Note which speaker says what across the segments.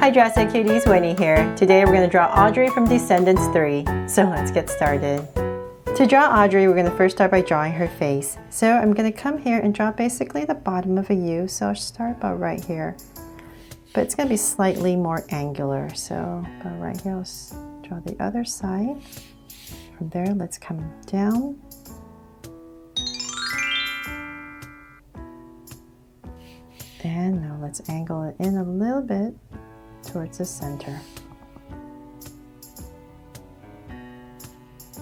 Speaker 1: Hi Drastic Cuties, Winnie here. Today we're going to draw Audrey from Descendants 3. So let's get started. To draw Audrey, we're going to first start by drawing her face. So I'm going to come here and draw basically the bottom of a U. So I'll start about right here. But it's going to be slightly more angular. So about right here, I'll draw the other side. From there, let's come down. And now let's angle it in a little bit towards the center.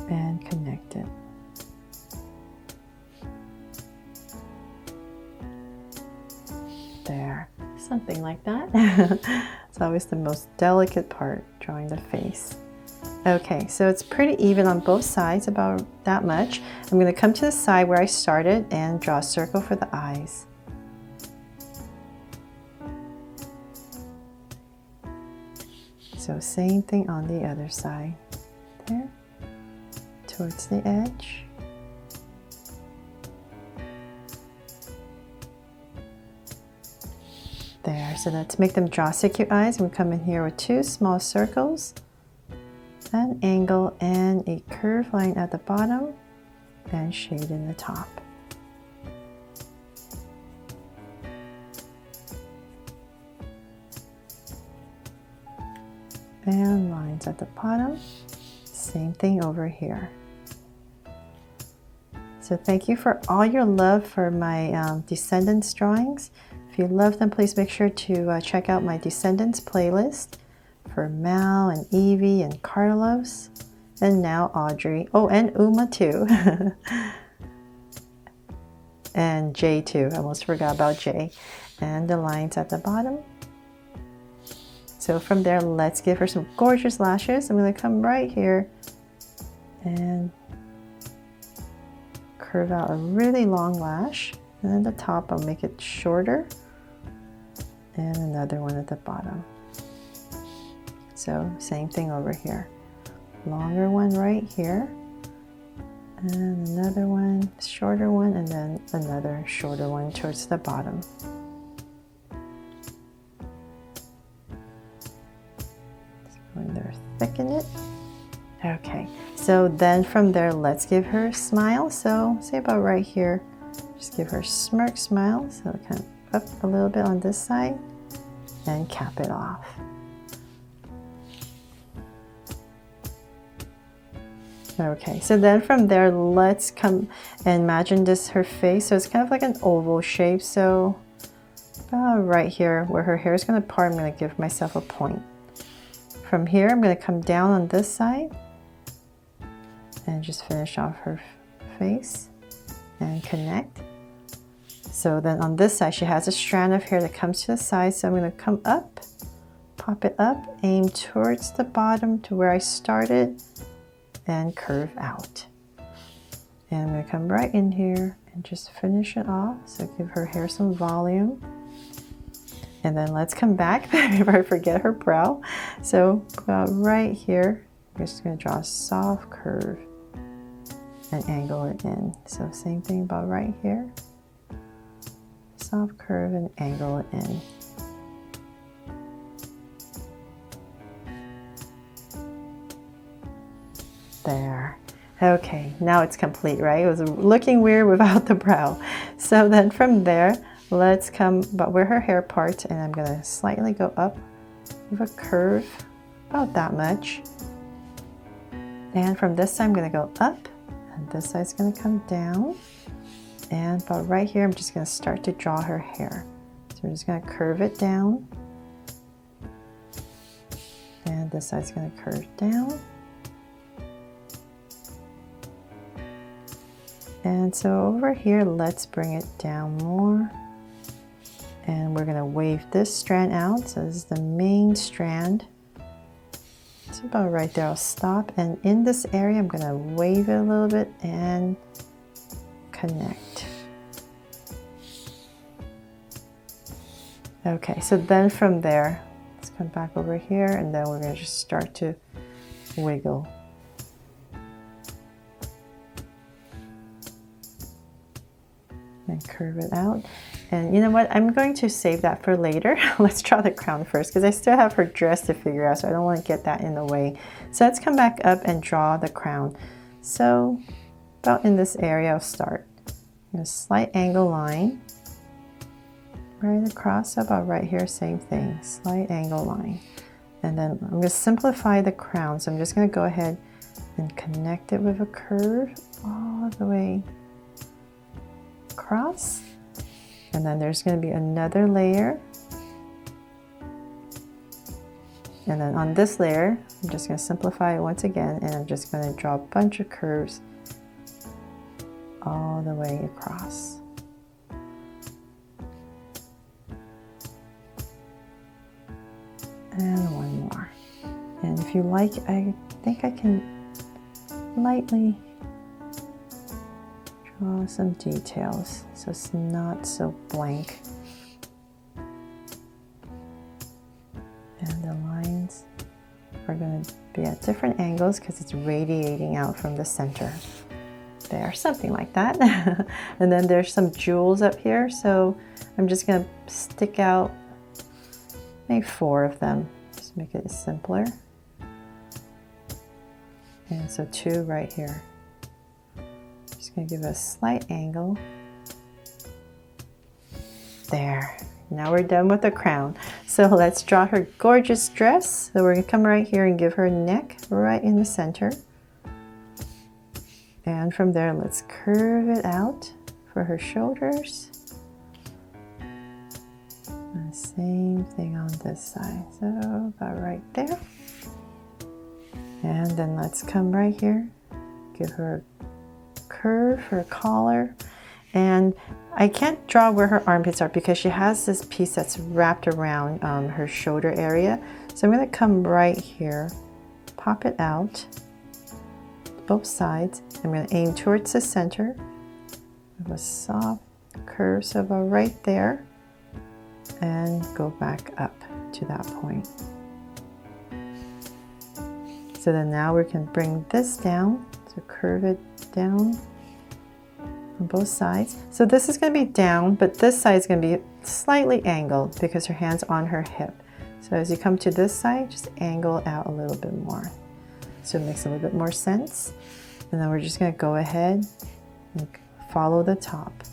Speaker 1: And connect it. There, something like that. It's always the most delicate part, drawing the face. Okay, so it's pretty even on both sides, about that much. I'm going to come to the side where I started and draw a circle for the eyes. So same thing on the other side. There, towards the edge. There, so let's make them draw cute eyes. I'm going to come in here with two small circles, an angle and a curved line at the bottom, and shade in the top. And lines at the bottom. Same thing over here. So thank you for all your love for my Descendants drawings. If you love them, please make sure to check out my Descendants playlist for Mal and Evie and Carlos, and now Audrey. Oh, and Uma too. And Jay too. I almost forgot about Jay. And the lines at the bottom. So from there, let's give her some gorgeous lashes. I'm going to come right here and curve out a really long lash. And at the top, I'll make it shorter. And another one at the bottom. So same thing over here. Longer one right here. And another one, shorter one, and then another shorter one towards the bottom. There, thicken it. Okay, so then from there, let's give her a smile. So say about right here, just give her a smirk smile. So kind of up a little bit on this side and cap it off. Okay, so then from there, let's come and imagine this her face. So it's kind of like an oval shape. So right here where her hair is going to part, I'm going to give myself a point. From here, I'm going to come down on this side and just finish off her face and connect. So then on this side, she has a strand of hair that comes to the side. So I'm going to come up, pop it up, aim towards the bottom to where I started, and curve out. And I'm going to come right in here and just finish it off. So give her hair some volume. And then let's come back before I forget her brow. So about right here, we're just going to draw a soft curve and angle it in. So same thing about right here. Soft curve and angle it in. There. Okay, now it's complete, right? It was looking weird without the brow. So then from there, let's come about where her hair parts, and I'm going to slightly go up with a curve about that much. And from this side, I'm going to go up, and this side's going to come down. And about right here, I'm just going to start to draw her hair. So we're just going to curve it down. And this side's going to curve down. And so over here, let's bring it down more. And we're going to wave this strand out. So this is the main strand. It's about right there. I'll stop. And in this area, I'm going to wave it a little bit and connect. Okay, so then from there, let's come back over here. And then we're going to just start to wiggle. And curve it out. And you know what? I'm going to save that for later. Let's draw the crown first because I still have her dress to figure out, so I don't want to get that in the way. So let's come back up and draw the crown. So about in this area I'll start. A slight angle line right across, about right here, same thing, slight angle line. And then I'm going to simplify the crown, so I'm just going to go ahead and connect it with a curve all the way across. And then there's going to be another layer. And then on this layer, I'm just going to simplify it once again, and I'm just going to draw a bunch of curves all the way across. And one more. And if you like, I think I can lightly draw some details so it's not so blank. And the lines are going to be at different angles because it's radiating out from the center. There, something like that. And then there's some jewels up here, so I'm just going to stick out maybe 4 of them, just make it simpler. And so 2 right here. Just going to give it a slight angle. There. Now we're done with the crown. So let's draw her gorgeous dress. So we're going to come right here and give her a neck right in the center. And from there, let's curve it out for her shoulders. And same thing on this side. So about right there. And then let's come right here, give her a curve for a collar. And I can't draw where her armpits are because she has this piece that's wrapped around her shoulder area. So I'm going to come right here, pop it out, both sides. I'm going to aim towards the center with a soft curve, so about right there, and go back up to that point. So then now we can bring this down, so curve it down on both sides. So this is going to be down, but this side is going to be slightly angled because her hand's on her hip. So as you come to this side, just angle out a little bit more. So it makes a little bit more sense. And then we're just going to go ahead and follow the top.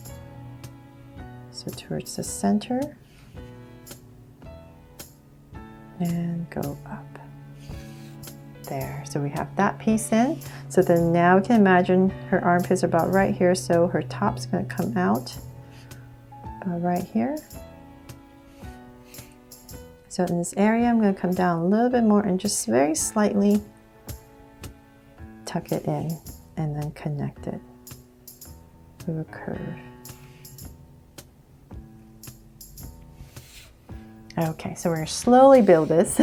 Speaker 1: So towards the center and go up. There, so we have that piece in. So then now we can imagine her armpits are about right here, so her top's going to come out about right here. So in this area, I'm going to come down a little bit more and just very slightly tuck it in and then connect it with a curve. Okay, so we're going to slowly build this.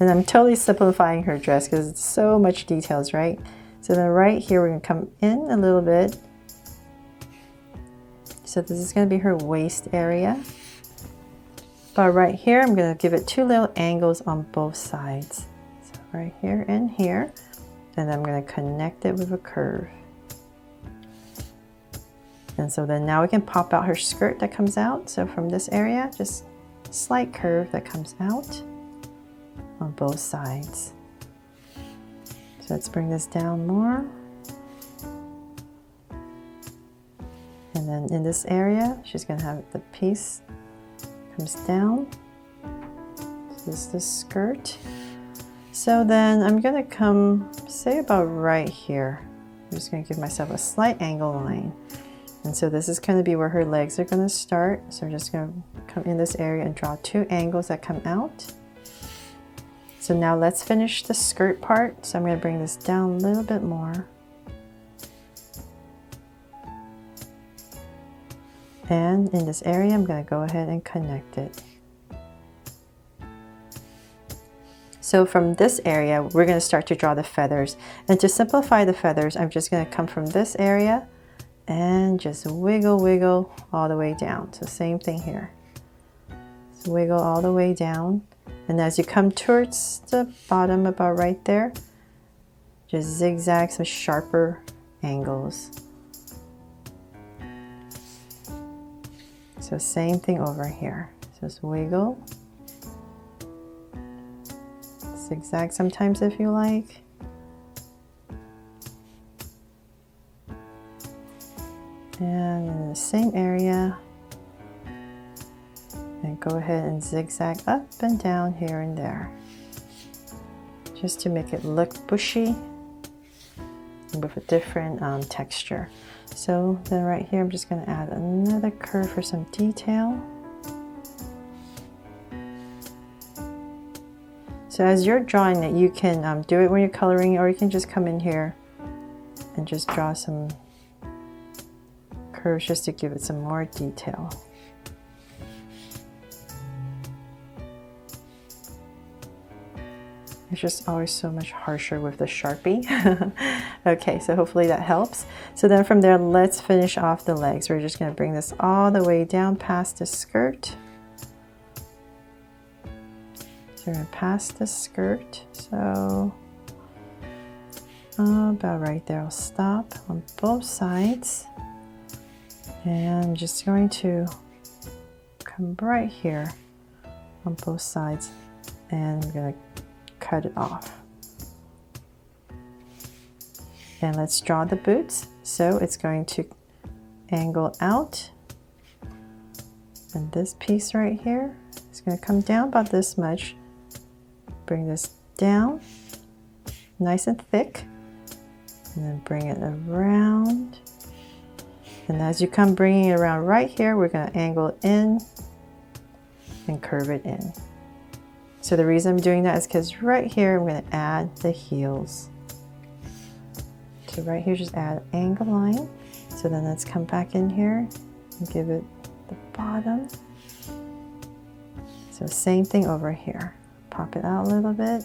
Speaker 1: And I'm totally simplifying her dress because it's so much details, right? So then right here, we're going to come in a little bit. So this is going to be her waist area. But right here, I'm going to give it 2 little angles on both sides. So right here and here. And I'm going to connect it with a curve. And so then now we can pop out her skirt that comes out. So from this area, just a slight curve that comes out on both sides. So let's bring this down more. And then in this area, she's going to have the piece comes down. This is the skirt. So then I'm going to come, say about right here. I'm just going to give myself a slight angle line. And so this is going to be where her legs are going to start. So I'm just going to come in this area and draw 2 angles that come out. So now let's finish the skirt part. So I'm going to bring this down a little bit more. And in this area, I'm going to go ahead and connect it. So from this area, we're going to start to draw the feathers. And to simplify the feathers, I'm just going to come from this area and just wiggle, wiggle all the way down. So same thing here. So wiggle all the way down. And as you come towards the bottom about right there, just zigzag some sharper angles. So So same thing over here. Just wiggle. Zigzag sometimes if you like. And in the same area, and go ahead and zigzag up and down here and there, just to make it look bushy with a different texture. So then right here, I'm just going to add another curve for some detail. So as you're drawing it, you can do it when you're coloring, or you can just come in here and just draw some curves just to give it some more detail. It's just always so much harsher with the Sharpie. Okay, so hopefully that helps. So then from there, let's finish off the legs. We're just going to bring this all the way down past the skirt. So we're going to pass the skirt. So about right there, I'll stop on both sides. And I'm just going to come right here on both sides, and I'm going to cut it off. And let's draw the boots. So it's going to angle out, and this piece right here is going to come down about this much. Bring this down nice and thick, and then bring it around. And as you come bringing it around right here, we're going to angle in and curve it in. So the reason I'm doing that is because right here I'm going to add the heels. So right here, just add an angle line. So then let's come back in here and give it the bottom. So same thing over here. Pop it out a little bit.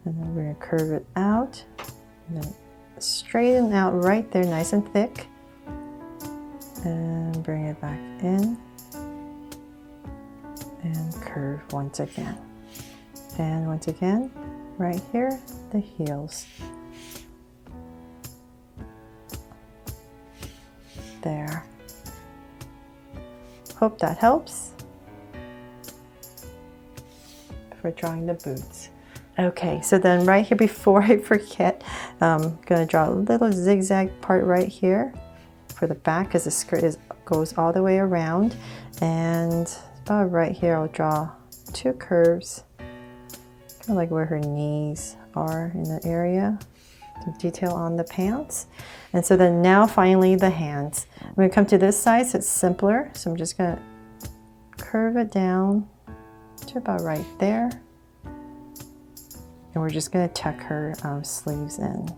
Speaker 1: And then we're going to curve it out. And then straighten out right there, nice and thick. And bring it back in. And curve once again. And once again, right here, the heels. There. Hope that helps for drawing the boots. Okay, so then right here, before I forget, I'm going to draw a little zigzag part right here for the back, because the skirt goes all the way around. And about right here, I'll draw two curves, kind of like where her knees are in the area. Some detail on the pants. And so then now finally the hands. I'm going to come to this side, so it's simpler. So I'm just going to curve it down to about right there. And we're just going to tuck her sleeves in.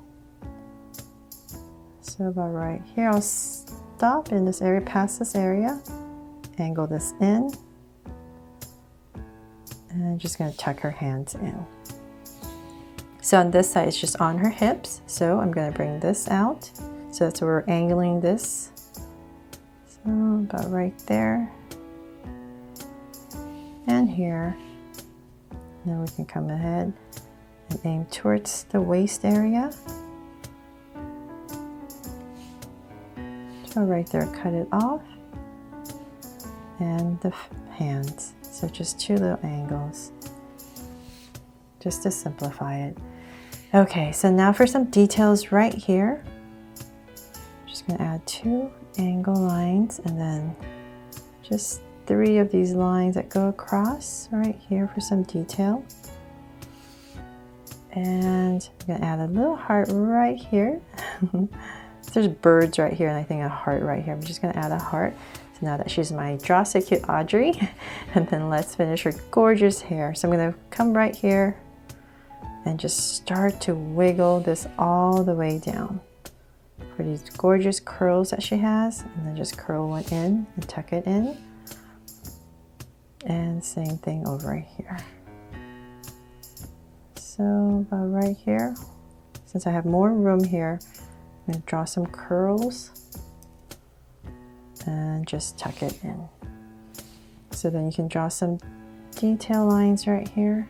Speaker 1: So about right here, I'll stop in this area, past this area, angle this in, and I'm just going to tuck her hands in. So on this side, it's just on her hips. So I'm going to bring this out. So that's where we're angling this. So about right there. And here. Now we can come ahead and aim towards the waist area. So right there, cut it off. And the hands. So just two little angles, just to simplify it. Okay, so now for some details right here. Just gonna add two angle lines, and then just three of these lines that go across right here for some detail. And I'm gonna add a little heart right here. There's birds right here, and I think a heart right here. I'm just gonna add a heart. So now that she's my Draw So Cute Audrey, and then let's finish her gorgeous hair. So I'm gonna come right here and just start to wiggle this all the way down for these gorgeous curls that she has, and then just curl one in and tuck it in. And same thing over here. So about right here, since I have more room here, I'm going to draw some curls and just tuck it in. So then you can draw some detail lines right here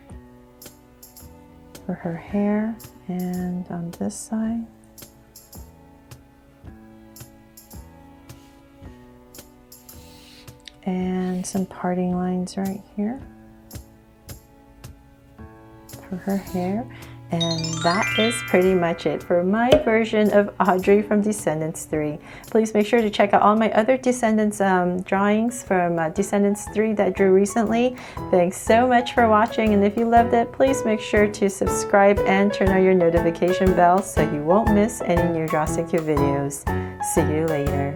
Speaker 1: for her hair, and on this side. And some parting lines right here for her hair. And that is pretty much it for my version of Audrey from Descendants 3. Please make sure to check out all my other Descendants drawings from Descendants 3 that I drew recently. Thanks so much for watching, and if you loved it, please make sure to subscribe and turn on your notification bell so you won't miss any new Draw videos. See you later.